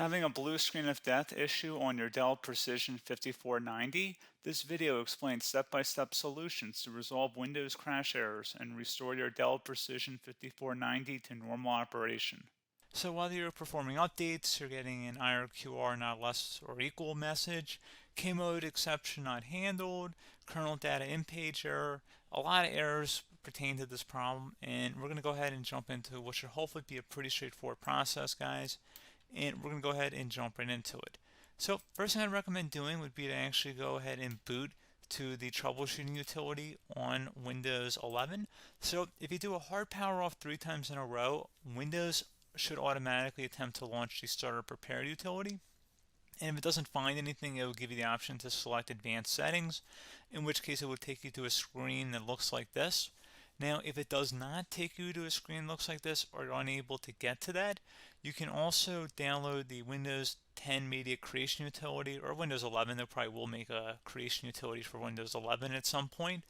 Having a blue screen of death issue on your Dell Precision 5490? This video explains step-by-step solutions to resolve Windows crash errors and restore your Dell Precision 5490 to normal operation. So while you're performing updates, you're getting an IRQR not less or equal message, K-mode exception not handled, kernel data in page error. A lot of errors pertain to this problem, and we're going to go ahead and jump into what should hopefully be a pretty straightforward process, guys. And we're going to go ahead and jump right into it. So first thing I'd recommend doing would be to actually go ahead and boot to the troubleshooting utility on Windows 11. So if you do a hard power off 3 times in a row, Windows should automatically attempt to launch the starter prepare utility. And if it doesn't find anything, it will give you the option to select advanced settings, in which case it will take you to a screen that looks like this. Now, if it does not take you to a screen that looks like this, or you're unable to get to that, you can also download the Windows 10 Media Creation Utility, or Windows 11. They probably will make a creation utility for Windows 11 at some point.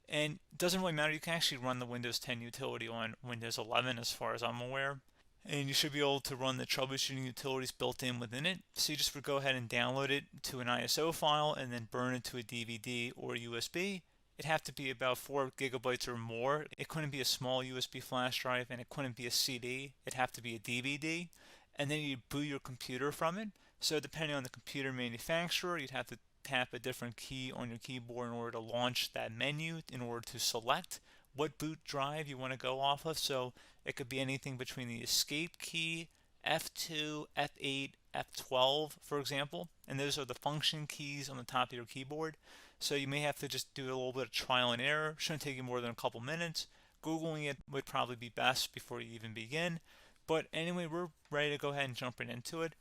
And it doesn't really matter. You can actually run the Windows 10 utility on Windows 11 as far as I'm aware. And you should be able to run the troubleshooting utilities built in within it. So you just would go ahead and download it to an ISO file and then burn it to a DVD or USB. It'd have to be about 4 gigabytes or more. It couldn't be a small USB flash drive, and it couldn't be a CD. It'd have to be a DVD. And then you'd boot your computer from it. So depending on the computer manufacturer, you'd have to tap a different key on your keyboard in order to launch that menu, in order to select what boot drive you want to go off of. So it could be anything between the escape key, F2, F8, F12, for example. And those are the function keys on the top of your keyboard. So you may have to just do a little bit of trial and error. Shouldn't take you more than a couple minutes. Googling it would probably be best before you even begin. But anyway, we're ready to go ahead and jump right into it.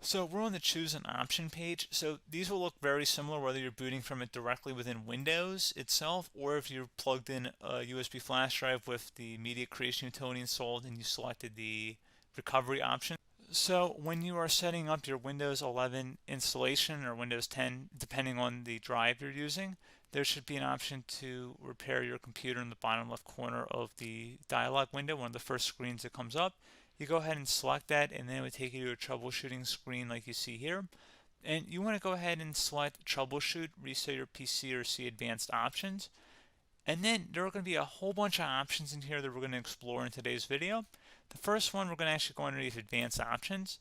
So we're on the choose an option page. So these will look very similar whether you're booting from it directly within Windows itself, or if you're plugged in a USB flash drive with the media creation utility installed and you selected the recovery option. So when you are setting up your Windows 11 installation or Windows 10, depending on the drive you're using, there should be an option to repair your computer in the bottom left corner of the dialog window, one of the first screens that comes up. You go ahead and select that, and then it would take you to a troubleshooting screen like you see here. And you want to go ahead and select troubleshoot, reset your PC, or see advanced options. And then there are going to be a whole bunch of options in here that we're going to explore in today's video. The first one, we're going to actually go underneath advanced options,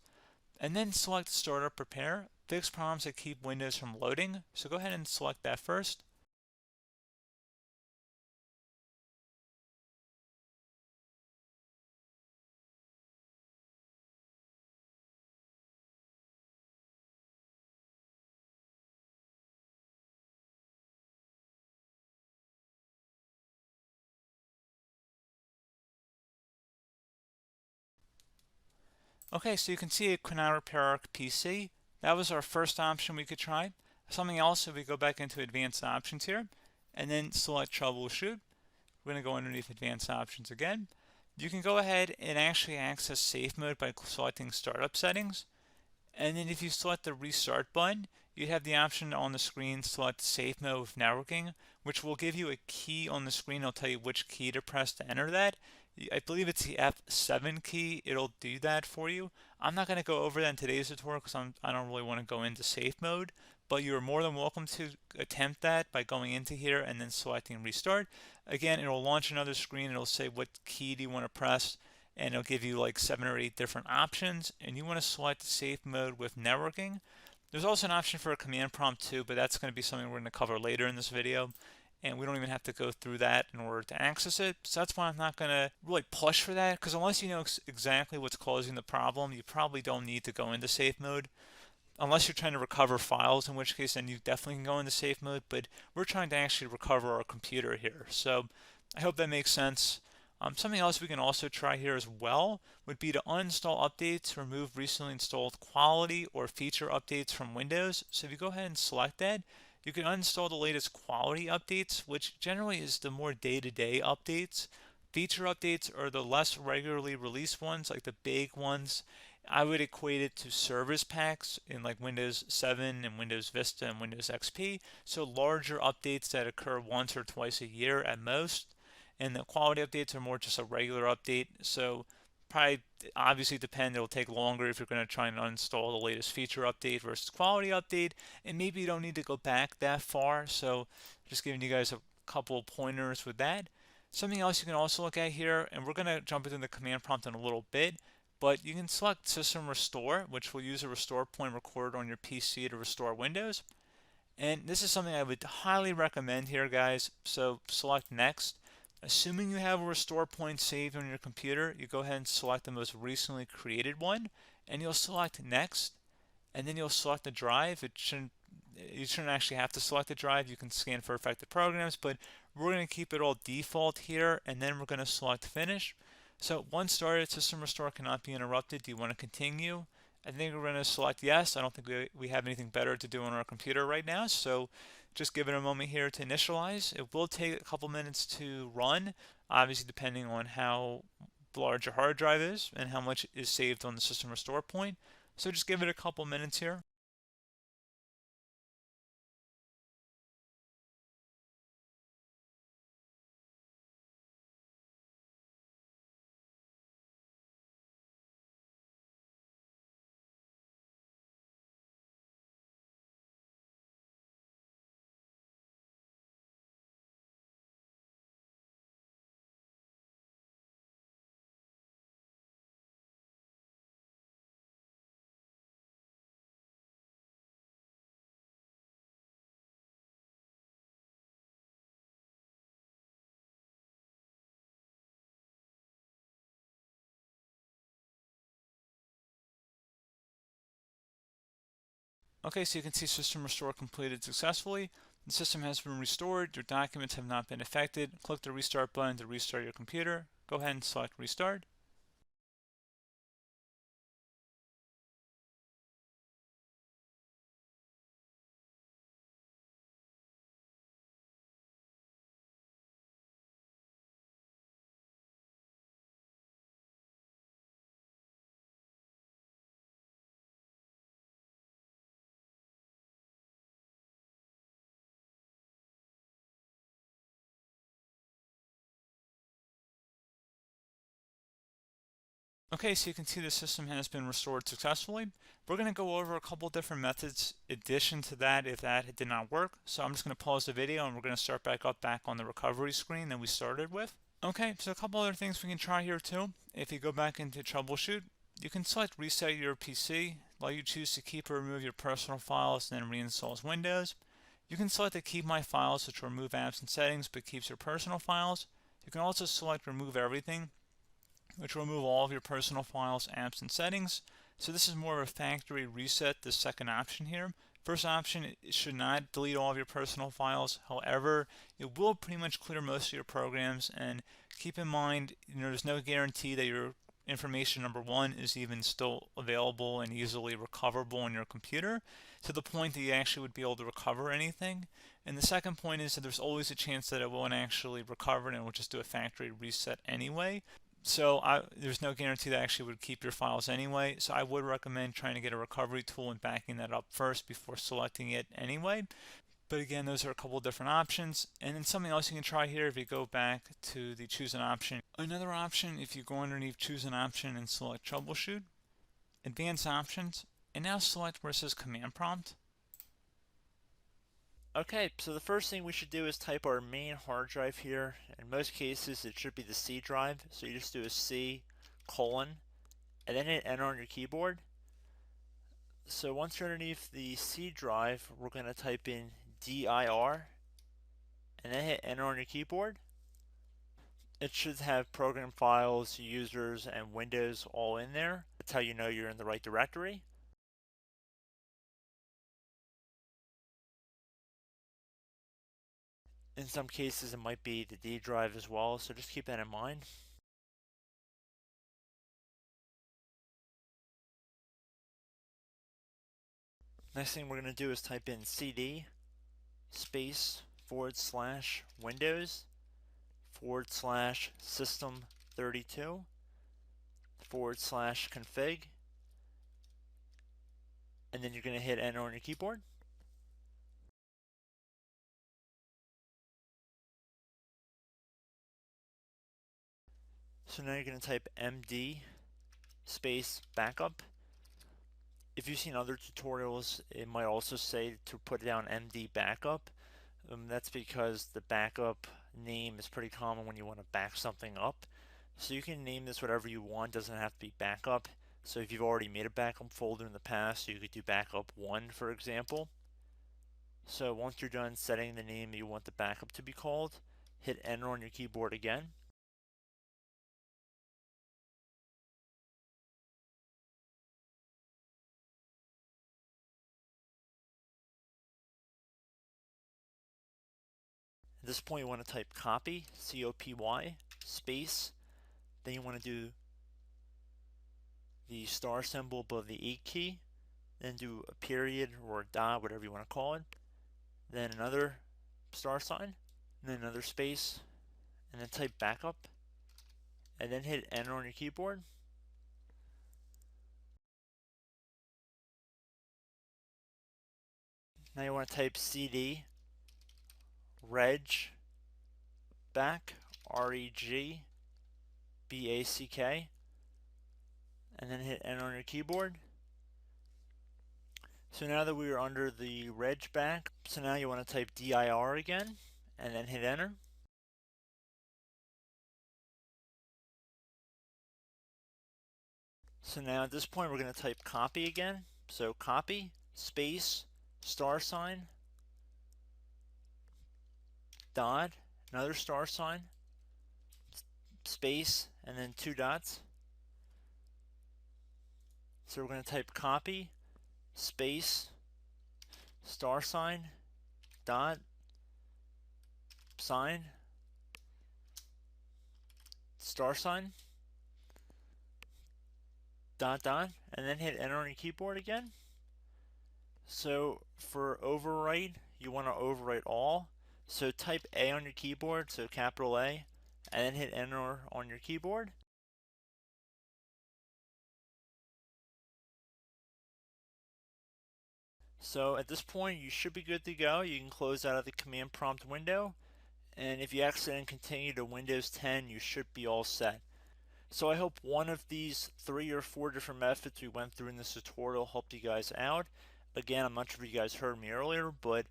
and then select startup prepare, fix problems that keep Windows from loading. So go ahead and select that first. Okay, so you can see it could not repair our PC. That was our first option we could try. Something else, if we go back into advanced options here, and then select troubleshoot, we're going to go underneath advanced options again. You can go ahead and actually access safe mode by selecting startup settings. And then if you select the restart button, you have the option on the screen select safe mode with networking, which will give you a key on the screen. It'll tell you which key to press to enter that. I believe it's the F7 key. It'll do that for you. I'm not going to go over that in today's tutorial because I don't really want to go into safe mode, but you're more than welcome to attempt that by going into here and then selecting restart. Again, it'll launch another screen. It'll say what key do you want to press, and it'll give you like 7 or 8 different options, and you want to select safe mode with networking. There's also an option for a command prompt too, but that's going to be something we're going to cover later in this video, and we don't even have to go through that in order to access it. So that's why I'm not going to really push for that, because unless you know exactly what's causing the problem, you probably don't need to go into safe mode. Unless you're trying to recover files, in which case then you definitely can go into safe mode, but we're trying to actually recover our computer here. So I hope that makes sense. Something else we can also try here as well would be to uninstall updates, remove recently installed quality or feature updates from Windows. So if you go ahead and select that, you can uninstall the latest quality updates, which generally is the more day-to-day updates. Feature updates are the less regularly released ones, like the big ones. I would equate it to service packs in like Windows 7 and Windows Vista and Windows XP. So larger updates that occur once or twice a year at most. And the quality updates are more just a regular update. So probably obviously depend. It'll take longer if you're going to try and uninstall the latest feature update versus quality update, and maybe you don't need to go back that far. So just giving you guys a couple pointers with that. Something else you can also look at here, and we're going to jump into the command prompt in a little bit, but you can select System Restore, which will use a restore point recorded on your PC to restore Windows. And this is something I would highly recommend here, guys. So select Next. Assuming you have a restore point saved on your computer, you go ahead and select the most recently created one, and you'll select Next, and then you'll select the drive. You shouldn't actually have to select the drive. You can scan for affected programs, but we're going to keep it all default here, and then we're going to select Finish. So once started, System Restore cannot be interrupted. Do you want to continue? I think we're going to select yes. I don't think we have anything better to do on our computer right now, so just give it a moment here to initialize. It will take a couple minutes to run, obviously depending on how large your hard drive is and how much is saved on the System Restore point. So just give it a couple minutes here. Okay, so you can see System Restore completed successfully. The system has been restored. Your documents have not been affected. Click the Restart button to restart your computer. Go ahead and select Restart. Okay, so you can see the system has been restored successfully. We're going to go over a couple different methods in addition to that if that did not work. So I'm just going to pause the video and we're going to start back up back on the recovery screen that we started with. Okay, so a couple other things we can try here too. If you go back into troubleshoot, you can select reset your PC, while you choose to keep or remove your personal files and then reinstalls Windows. You can select to keep my files, which will remove apps and settings but keeps your personal files. You can also select remove everything, which will remove all of your personal files, apps, and settings. So this is more of a factory reset, the second option here. First option, it should not delete all of your personal files. However, it will pretty much clear most of your programs. And keep in mind, there's no guarantee that your information, number one, is even still available and easily recoverable on your computer to the point that you actually would be able to recover anything. And the second point is that there's always a chance that it won't actually recover and it will just do a factory reset anyway. So there's no guarantee that actually would keep your files anyway. So I would recommend trying to get a recovery tool and backing that up first before selecting it anyway. But again, those are a couple different options. And then something else you can try here if you go back to the choose an option. Another option, if you go underneath choose an option and select troubleshoot, advanced options, and now select where it says command prompt. Okay, so the first thing we should do is type our main hard drive here. In most cases, it should be the C drive. So you just do a C colon and then hit enter on your keyboard. So once you're underneath the C drive, we're going to type in dir and then hit enter on your keyboard. It should have program files, users, and Windows all in there. That's how you know you're in the right directory. In some cases, it might be the D drive as well, so just keep that in mind. Next thing we're going to do is type in cd space / Windows / system 32 / config, and then you're going to hit enter on your keyboard. So now you're going to type md space backup. If you've seen other tutorials, it might also say to put down MD backup. That's because the backup name is pretty common when you want to back something up. So you can name this whatever you want, doesn't have to be backup. So if you've already made a backup folder in the past, you could do backup 1, for example. So once you're done setting the name you want the backup to be called, hit enter on your keyboard again. At this point you want to type copy, C-O-P-Y, space, then you want to do the star symbol above the 8 key, then do a period or a dot, whatever you want to call it, then another star sign, and then another space, and then type backup, and then hit enter on your keyboard. Now you want to type CD reg back, R-E-G-B-A-C-K, and then hit enter on your keyboard. So now that we are under the reg back, so now you want to type dir again, and then hit enter. So now at this point we're going to type copy again. So copy, space, star sign, dot, another star sign, space, and then 2 dots. So we're going to type copy, space, star sign, dot, sign, star sign, dot, dot, and then hit enter on your keyboard again. So for overwrite, you want to overwrite all. So type A on your keyboard, so capital A, and then hit enter on your keyboard. So at this point you should be good to go. You can close out of the command prompt window, and if you accidentally continue to Windows 10 you should be all set. So I hope one of these 3 or 4 different methods we went through in this tutorial helped you guys out. Again, I'm not sure if you guys heard me earlier, but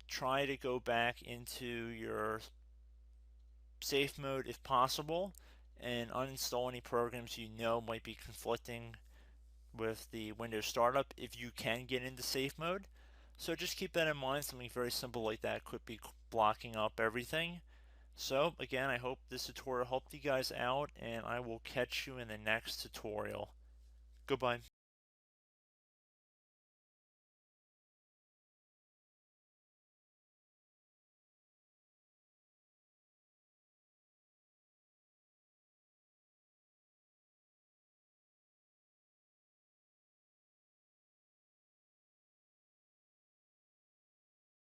try to go back into your safe mode if possible and uninstall any programs you know might be conflicting with the Windows startup if you can get into safe mode. So just keep that in mind. Something very simple like that could be blocking up everything. So again, I hope this tutorial helped you guys out, and I will catch you in the next tutorial. Goodbye.